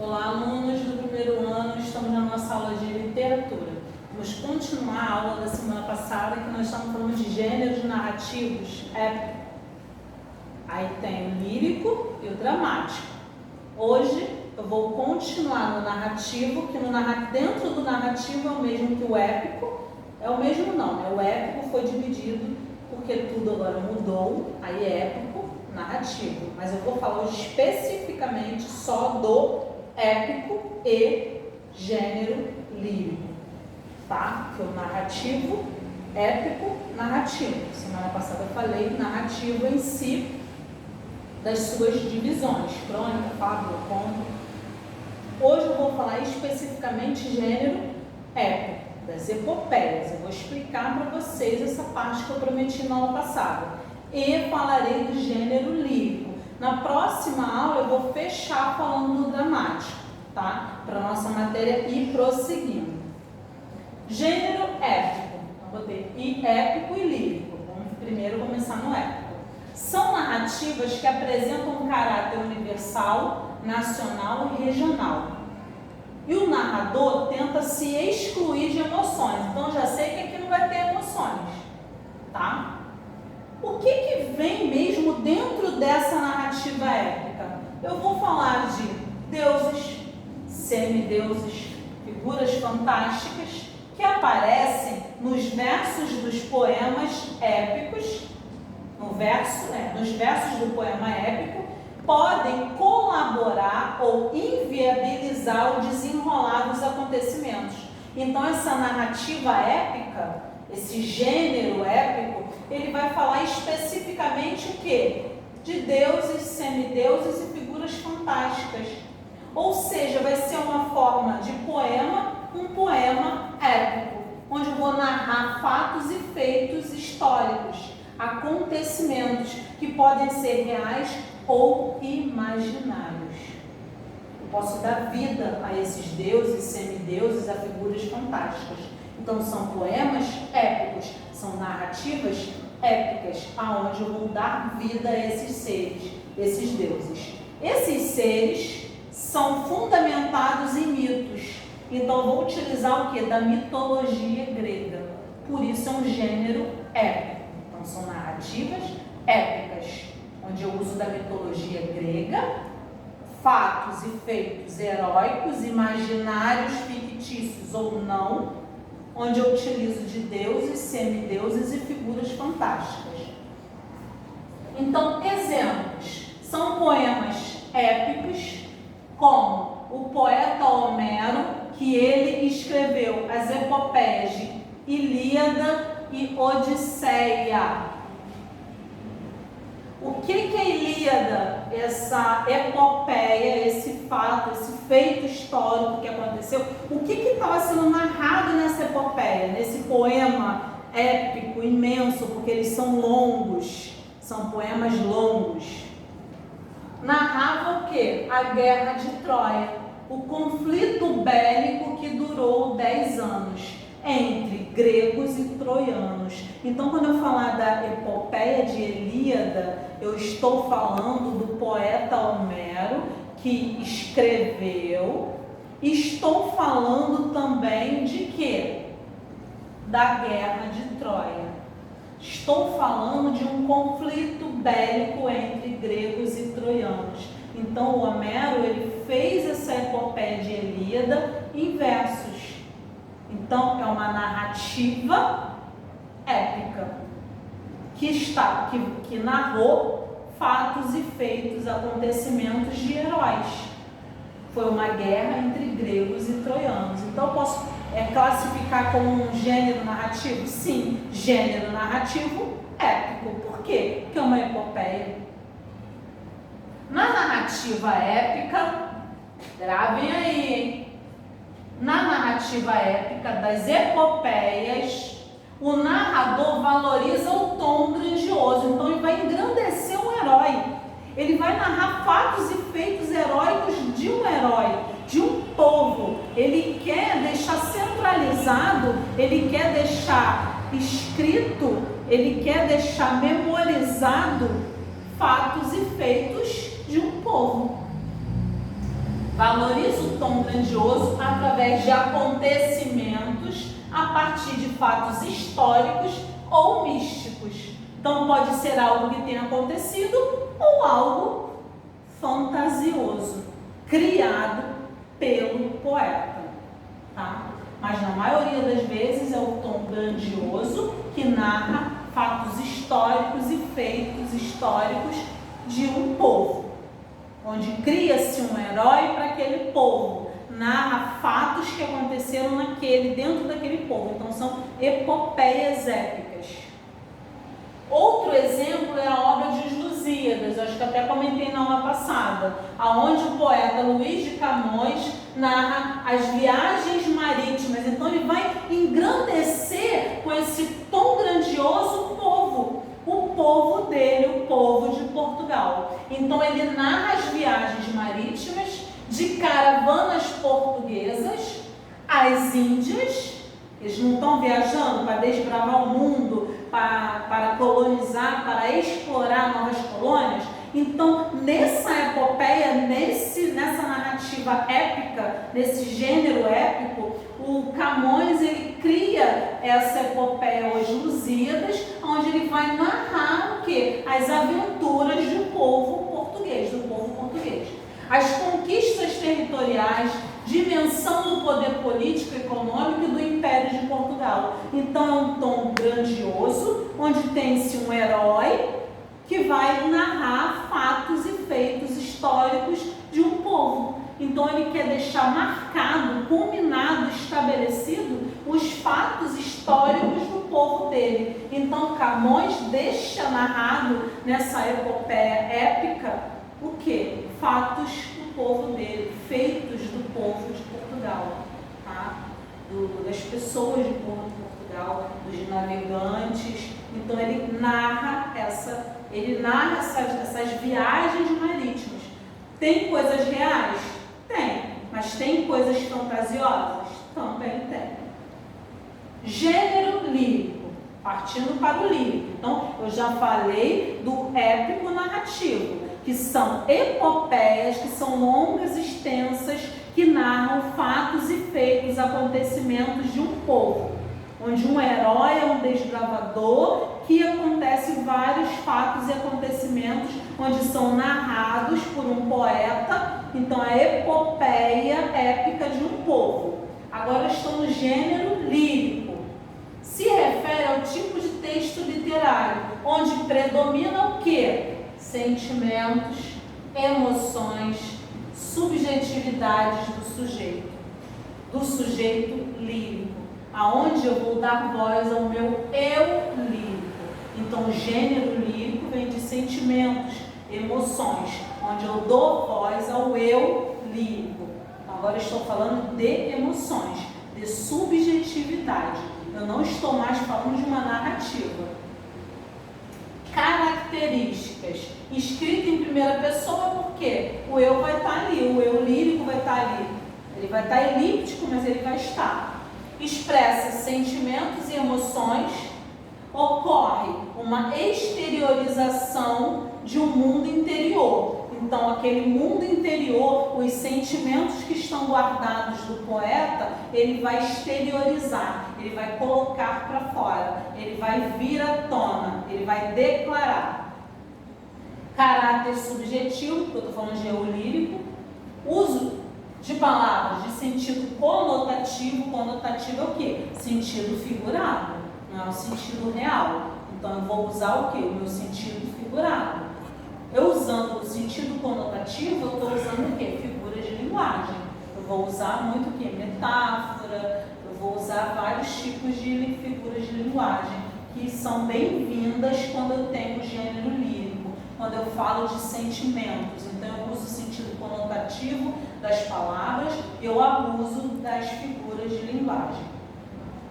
Olá, alunos do primeiro ano, estamos na nossa aula de literatura. Vamos continuar a aula da semana passada, que nós estamos falando de gêneros narrativos épicos. Aí tem o lírico e o dramático. Hoje eu vou continuar no narrativo, que dentro do narrativo é o mesmo que o épico. É o mesmo não, né? O épico foi dividido porque tudo agora mudou, aí é épico, narrativo. Mas eu vou falar especificamente só do épico e gênero lírico, tá? Que é o narrativo, épico, narrativo. Semana passada eu falei narrativo em si, das suas divisões, crônica, fábula, conto. Hoje eu vou falar especificamente gênero épico, das epopeias. Eu vou explicar para vocês essa parte que eu prometi na aula passada. E falarei do gênero lírico. Na próxima aula eu vou fechar falando do dramático, tá? Para nossa matéria ir prosseguindo. Gênero épico. Eu botei épico e lírico. Vamos primeiro começar no épico. São narrativas que apresentam um caráter universal, nacional e regional. E o narrador tenta se excluir de emoções. Então já sei que aqui não vai ter emoções, tá? O que vem mesmo dentro dessa narrativa épica? Eu vou falar de deuses, semideuses, figuras fantásticas que aparecem nos versos dos poemas épicos, nos versos do poema épico, podem colaborar ou inviabilizar o desenrolar dos acontecimentos. Então essa narrativa épica, esse gênero épico, ele vai falar especificamente o quê? De deuses, semideuses e figuras fantásticas. Ou seja, vai ser uma forma de poema, um poema épico, onde eu vou narrar fatos e feitos históricos, acontecimentos que podem ser reais ou imaginários. Eu posso dar vida a esses deuses, semideuses, a figuras fantásticas. Então são poemas épicos, são narrativas épicas, aonde eu vou dar vida a esses seres, esses deuses. Esses seres são fundamentados em mitos. Então eu vou utilizar o que? Da mitologia grega. Por isso é um gênero épico. Então são narrativas épicas, onde eu uso da mitologia grega, fatos e feitos heróicos, imaginários, fictícios ou não, onde eu utilizo de deuses, semideuses e figuras fantásticas. Então, exemplos são poemas épicos, como o poeta Homero, que ele escreveu as epopeias de Ilíada e Odisseia. O que é Ilíada? Essa epopeia, esse fato, esse feito histórico que aconteceu. O que estava sendo narrado nessa epopeia, nesse poema épico, imenso, porque eles são longos, são poemas longos. Narrava o quê? A guerra de Troia, o conflito bélico que durou 10 anos. Entre gregos e troianos. Então, quando eu falar da epopeia de Ilíada, eu estou falando do poeta Homero, que escreveu. Estou falando também de quê? Da guerra de Troia. Estou falando de um conflito bélico entre gregos e troianos. Então, o Homero, ele fez essa epopeia de Ilíada em versos. Então, é uma narrativa épica que narrou fatos e feitos, acontecimentos de heróis. Foi uma guerra entre gregos e troianos. Então, eu posso classificar como um gênero narrativo? Sim, gênero narrativo épico. Por quê? Porque é uma epopeia. Na narrativa épica, gravem aí, hein? Na narrativa épica das epopeias, o narrador valoriza o tom grandioso. Então ele vai engrandecer um herói. Ele vai narrar fatos e feitos heróicos de um herói, de um povo. Ele quer deixar centralizado, ele quer deixar escrito, ele quer deixar memorizado fatos e feitos de um povo. Valoriza o tom grandioso através de acontecimentos a partir de fatos históricos ou místicos. Então pode ser algo que tenha acontecido ou algo fantasioso, criado pelo poeta, tá? Mas na maioria das vezes é o tom grandioso que narra fatos históricos e feitos históricos de um povo, onde cria-se um herói para aquele povo, narra fatos que aconteceram dentro daquele povo. Então são epopeias épicas. Outro exemplo é a obra de Os Lusíadas, acho que até comentei na aula passada, aonde o poeta Luís de Camões narra as viagens marítimas. Então ele vai engrandecer com esse tom grandioso o povo dele, o povo de Portugal. Então ele narra as viagens marítimas de caravanas portuguesas às Índias. Eles não estão viajando para desbravar o mundo, para colonizar, para explorar novas colônias. Então, nessa epopeia, nessa narrativa épica, nesse gênero épico, o Camões ele cria essa epopeia, Os Lusíadas, onde ele vai narrar o quê? As aventuras do povo português, as conquistas territoriais, dimensão do poder político e econômico do Império de Portugal. Então é um tom grandioso, onde tem-se um herói que vai narrar fatos e feitos históricos de um povo. Então ele quer deixar marcado, culminado, estabelecido os fatos históricos do povo dele. Então Camões deixa narrado nessa epopeia épica o quê? Fatos do povo dele, feitos do povo de Portugal, tá? Das pessoas de Portugal, dos navegantes. Então ele narra essas viagens marítimas. Tem coisas reais? Tem. Mas tem coisas fantasiosas? Também tem. Gênero lírico. Partindo para o lírico. Então, eu já falei do épico narrativo, que são epopeias, que são longas, extensas, que narram fatos e feitos, acontecimentos de um povo, onde um herói é um desbravador, que acontece vários fatos e acontecimentos, onde são narrados por um poeta. Então, a epopeia épica de um povo. Agora estou no gênero lírico. Se refere ao tipo de texto literário, onde predomina o quê? Sentimentos, emoções, subjetividades do sujeito lírico, aonde eu vou dar voz ao meu eu lírico. Então o gênero lírico vem de sentimentos, emoções, onde eu dou voz ao eu lírico. Então, agora eu estou falando de emoções, de subjetividade. Eu não estou mais falando de uma narrativa. Características. Escrito em primeira pessoa, porque o eu vai estar ali, o eu lírico vai estar ali. Ele vai estar elíptico, mas ele vai estar. Expressa sentimentos e emoções. Ocorre uma exteriorização de um mundo interior. Então, aquele mundo interior, os sentimentos que estão guardados do poeta, ele vai exteriorizar, ele vai colocar para fora, ele vai vir à tona, ele vai declarar. Caráter subjetivo, que eu estou falando de eu lírico. Uso de palavras de sentido conotativo. Conotativo é o quê? Sentido figurado, não é o sentido real. Então, eu vou usar o quê? O meu sentido figurado. Eu usando o sentido conotativo, eu estou usando o quê? Figuras de linguagem. Eu vou usar muito o quê? Metáfora, eu vou usar vários tipos de figuras de linguagem, que são bem-vindas quando eu tenho gênero lírico, quando eu falo de sentimentos. Então eu uso o sentido conotativo das palavras, eu abuso das figuras de linguagem.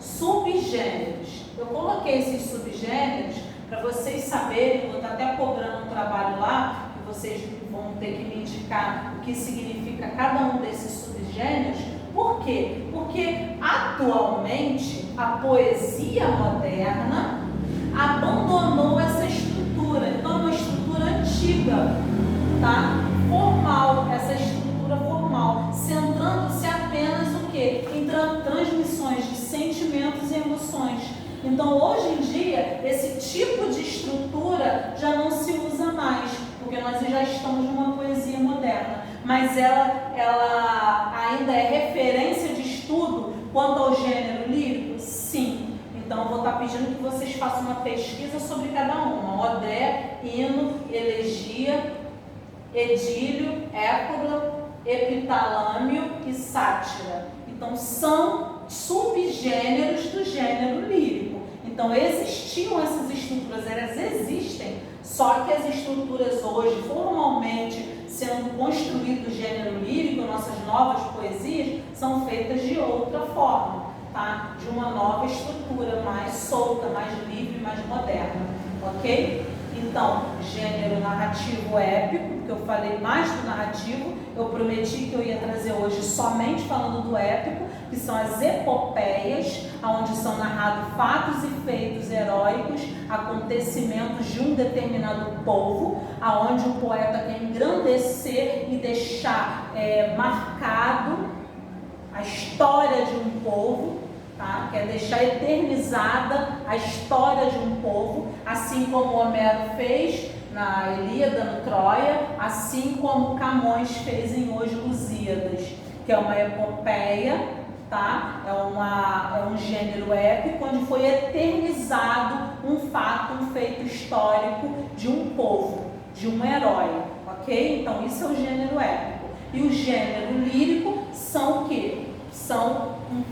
Subgêneros. Eu coloquei esses subgêneros para vocês saberem, vou estar até cobrando um trabalho lá, que vocês vão ter que me indicar o que significa cada um desses subgêneros. Por quê? Porque atualmente a poesia moderna abandonou essa estrutura. Então é uma estrutura antiga, tá? Formal, essa estrutura formal. definições de sentimentos e emoções. Então, hoje em dia, esse tipo de estrutura já não se usa mais, porque nós já estamos numa poesia moderna, mas ela ainda é referência de estudo quanto ao gênero lírico? Sim. Então, eu vou estar pedindo que vocês façam uma pesquisa sobre cada uma: Odé, hino, elegia, edílio, épigra, epitalâmio e sátira. Então, são subgêneros do gênero lírico. Então, existiam essas estruturas, elas existem, só que as estruturas hoje, formalmente sendo construído o gênero lírico, nossas novas poesias, são feitas de outra forma, tá? De uma nova estrutura, mais solta, mais livre, mais moderna, ok? Então, gênero narrativo épico, porque eu falei mais do narrativo, eu prometi que eu ia trazer hoje somente falando do épico, que são as epopeias, onde são narrados fatos e feitos heróicos, acontecimentos de um determinado povo, aonde o poeta quer engrandecer e deixar marcado a história de um povo, tá? Quer deixar eternizada a história de um povo, assim como Homero fez na Ilíada, no Troia, assim como Camões fez em Os Lusíadas, que é uma epopeia, tá? É um gênero épico onde foi eternizado um fato, um feito histórico de um povo, de um herói, ok? Então isso é o gênero épico. E o gênero lírico são o quê?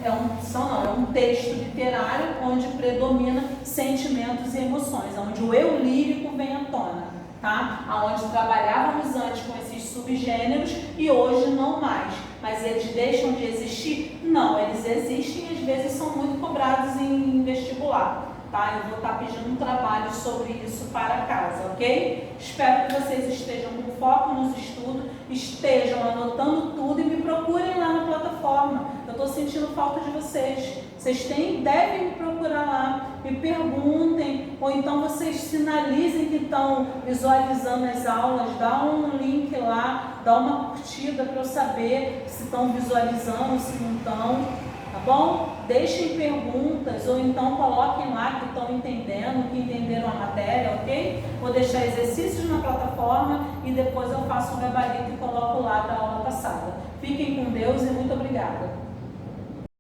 É um texto literário onde predomina sentimentos e emoções, onde o eu lírico vem à tona, tá? Onde trabalhávamos antes com esses subgêneros e hoje não mais. Mas eles deixam de existir? Não, eles existem e às vezes são muito cobrados em vestibular, tá? Eu vou estar pedindo um trabalho sobre isso para casa, ok? Espero que vocês estejam com foco nos estudos, estejam anotando tudo e me procurem lá na plataforma. Eu estou sentindo falta de vocês. Vocês devem me procurar lá, me perguntem, ou então vocês sinalizem que estão visualizando as aulas, dá um link lá, dá uma curtida para eu saber se estão visualizando, se não estão, tá bom? Deixem perguntas, ou então coloquem lá que estão entendendo, que entenderam a matéria, ok? Vou deixar exercícios na plataforma e depois eu faço o gabarito e coloco lá da aula passada. Fiquem com Deus e muito obrigada.